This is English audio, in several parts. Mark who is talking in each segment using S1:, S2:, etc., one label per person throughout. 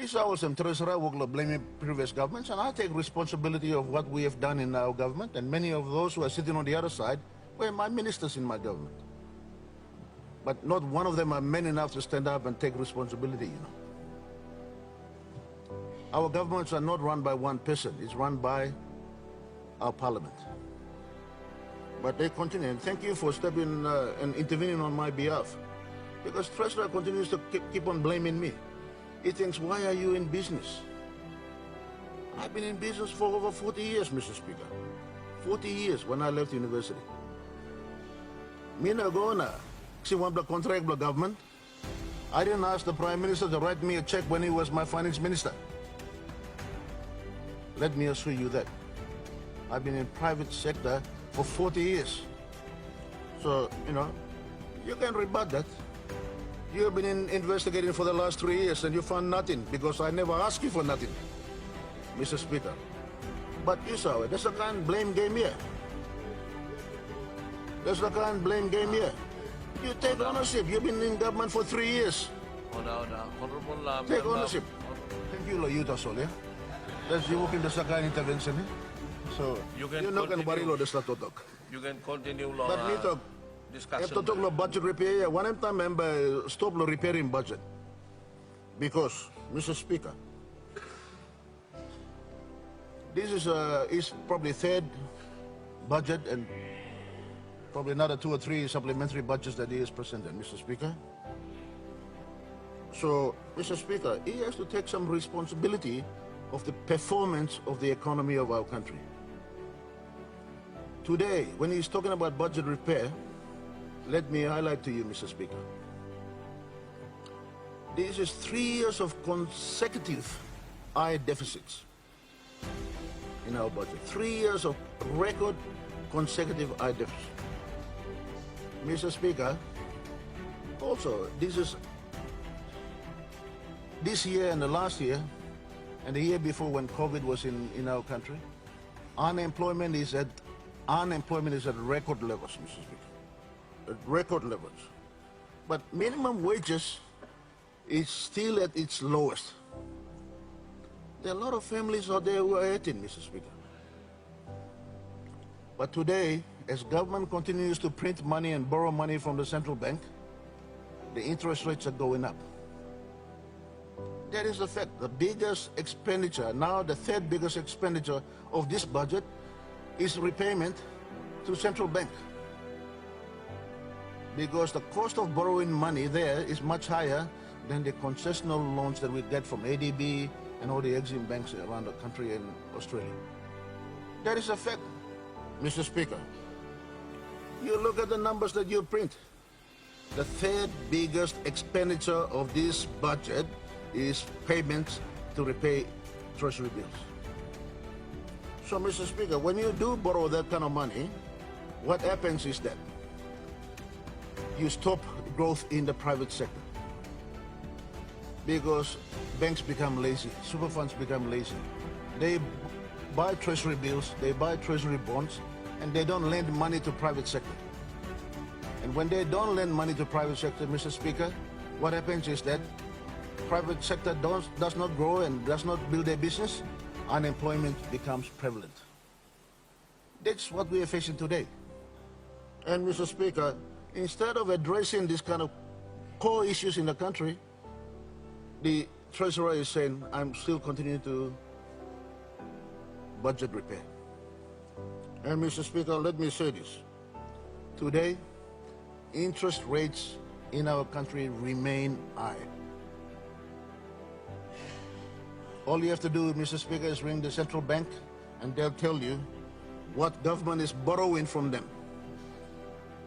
S1: This hours and treasurer will blame previous governments, and I take responsibility of what we have done in our government, and many of those who are sitting on the other side were my ministers in my government. But not one of them are men enough to stand up and take responsibility, you know. Our governments are not run by one person, it's run by our parliament. But they continue, and thank you for stepping and intervening on my behalf. Because Treasurer continues to keep on blaming me. He thinks, why are you in business? I've been in business for over 40 years, Mr. Speaker. 40 years when I left university. Mina gona, si want the contract with the government. I didn't ask the Prime Minister to write me a check when he was my finance minister. Let me assure you that. I've been in private sector for 40 years. So, you know, you can rebut that. You've been investigating for the last 3 years and you found nothing because I never asked you for nothing, Mr. Speaker. But you saw it. There's a kind of blame game here. There's a kind of blame game here. You take ownership. You've been in government for 3 years.
S2: Honorable
S1: Take ownership. Thank you, Layuta Solia. Let's you in the second intervention. So, you know can worry lo the statotok.
S2: You can continue long
S1: But me talk.
S2: discussion.
S1: If to talk about budget repair, one time member stop the repairing budget. Because, Mr. Speaker, this is probably third budget and probably another 2 or 3 supplementary budgets that he has presented, Mr. Speaker. So, Mr. Speaker, he has to take some responsibility of the performance of the economy of our country. Today, when he's talking about budget repair, let me highlight to you, Mr. Speaker. This is 3 years of consecutive high deficits in our budget. 3 years of record consecutive high deficits. Mr. Speaker, also, this year and the last year, and the year before when COVID was in our country, unemployment is at record levels, Mr. Speaker. At record levels. But minimum wages is still at its lowest. There are a lot of families out there who are hurting, Mr. Speaker. But today, as government continues to print money and borrow money from the central bank, the interest rates are going up. That is the fact. The biggest expenditure, now the third biggest expenditure of this budget is repayment to central bank. Because the cost of borrowing money there is much higher than the concessional loans that we get from ADB and all the Exim banks around the country in Australia. That is a fact, Mr. Speaker. You look at the numbers that you print. The third biggest expenditure of this budget is payments to repay treasury bills. So, Mr. Speaker, when you do borrow that kind of money, what happens is that you stop growth in the private sector because banks become lazy, super funds become lazy. They buy treasury bills, they buy treasury bonds, and they don't lend money to private sector. And when they don't lend money to private sector, Mr. Speaker, what happens is that private sector does not grow and does not build their business, unemployment becomes prevalent. That's what we are facing today. And Mr. Speaker, instead of addressing this kind of core issues in the country, the Treasurer is saying, I'm still continuing to budget repair. And Mr. Speaker, let me say this. Today, interest rates in our country remain high. All you have to do, Mr. Speaker, is ring the central bank and they'll tell you what government is borrowing from them.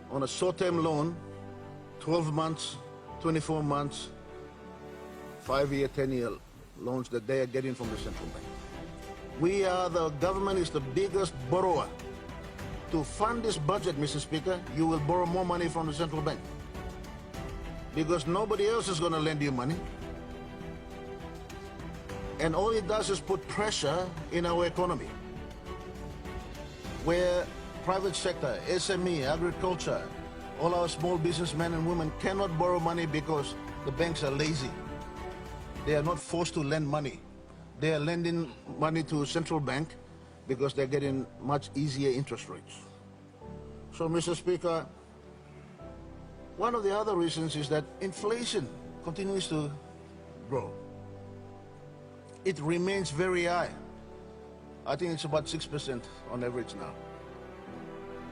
S1: On a short-term loan, 12 months, 24 months, 5-year, 10-year loans that they are getting from the central bank. The government is the biggest borrower. To fund this budget, Mr. Speaker, you will borrow more money from the central bank. Because nobody else is going to lend you money. And all it does is put pressure in our economy. Where private sector, SME, agriculture, all our small businessmen and women cannot borrow money because the banks are lazy. They are not forced to lend money. They are lending money to central bank because they're getting much easier interest rates. So, Mr. Speaker, one of the other reasons is that inflation continues to grow. It remains very high. I think it's about 6% on average now.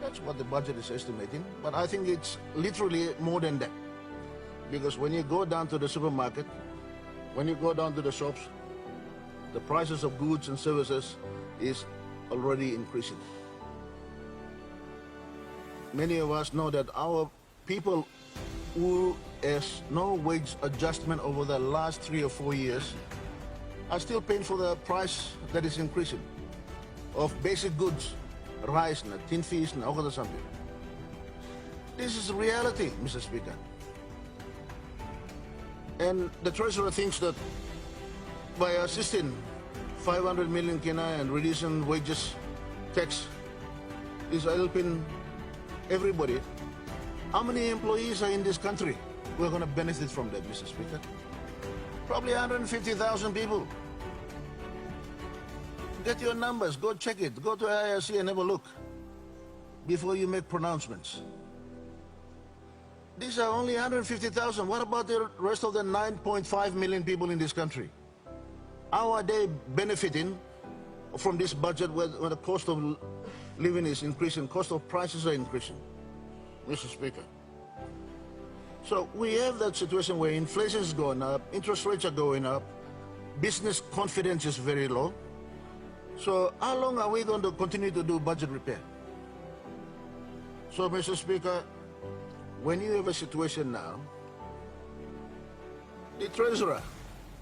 S1: That's what the budget is estimating, but I think it's literally more than that. Because when you go down to the supermarket, when you go down to the shops, the prices of goods and services is already increasing. Many of us know that our people who has no wage adjustment over the last 3 or 4 years are still paying for the price that is increasing of basic goods, rice, tin fish, and all something. This is reality, Mr. Speaker. And the Treasurer thinks that by assisting 500 million Kina and reducing wages tax is helping everybody. How many employees are in this country who are going to benefit from that, Mr. Speaker? Probably 150,000 people. Get your numbers, go check it, go to IRC and have a look before you make pronouncements. These are only 150,000. What about the rest of the 9.5 million people in this country? How are they benefiting from this budget where the cost of living is increasing, cost of prices are increasing, Mr. Speaker? So we have that situation where inflation is going up, interest rates are going up, business confidence is very low. So how long are we going to continue to do budget repair? So, Mr. Speaker, when you have a situation now, the Treasurer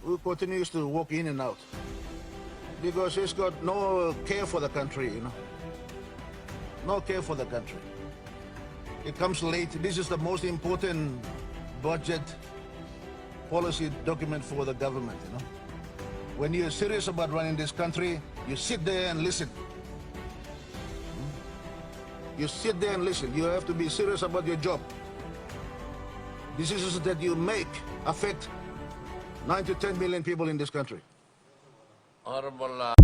S1: who continues to walk in and out because he's got no care for the country, no care for the country. It comes late. This is the most important budget policy document for the government, When you're serious about running this country, you sit there and listen. You sit there and listen. You have to be serious about your job. Decisions that you make affect 9 to 10 million people in this country.
S2: Honorable